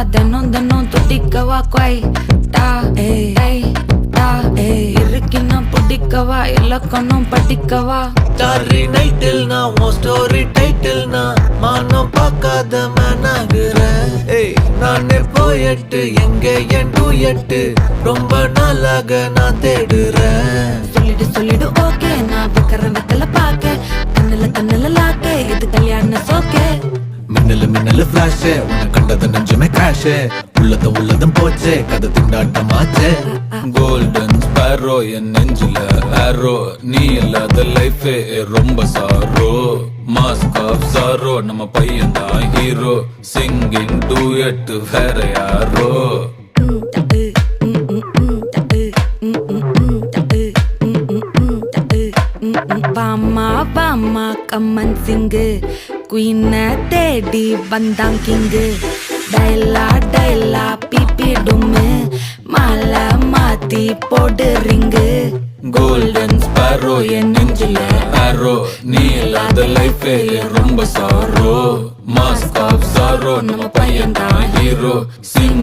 தினம் தினம் துடிக்கவா குவை டா ஏய் டா இருக்குன்னா பிடிக்கவா இலக்கணம் படிக்கவா ஸ்டாரி நைட்டில் நான் உன் ஸ்டோரி டைட்டில் நான் மானம் பார்க்காத மேனாகிறேன். நானே போயட்டு எங்க என் டூயட்டு ரொம்ப நாளாக நான் தேடுறேன். சொல்லிடு ஓகே நான் வைக்கிறேன் வெத்தல பாக்க கண்ணுல லாக்க இது கல்யாண சோக்கே மின்னலு ஃபிளாஷ் உன்னை கண்டது நெஞ்சுமே கிராஷ் உள்ளதும் போச்சே கதை திண்டாட்டமாச்சே. கோல்டன் ஸ்பேரோ என் நெஞ்சில ஆரோ நீ இல்லாத லைஃபே ரொம்ப சாரோ மாஸ்க் ஆஃப் சாரோ நம்ம பையன் தான் ஹீரோ சிங்கிங் டூயட் வேற யாரோ. வாமா வாமா கம்மன் சிங்கு குயின தேடி வந்தான் கிங்கு டைலா டைலா பிபி டும்மு மாலை மாத்தி போடு ரிங்கு. கோல்டன் ஸ்பேரோ என் நெஞ்சில ஆரோ நீ இல்லாத லைஃபே ரொம்ப சாரோ மாஸ்க் ஆஃப் சாரோ நம்ம பையன் தான் ஹீரோ சிங்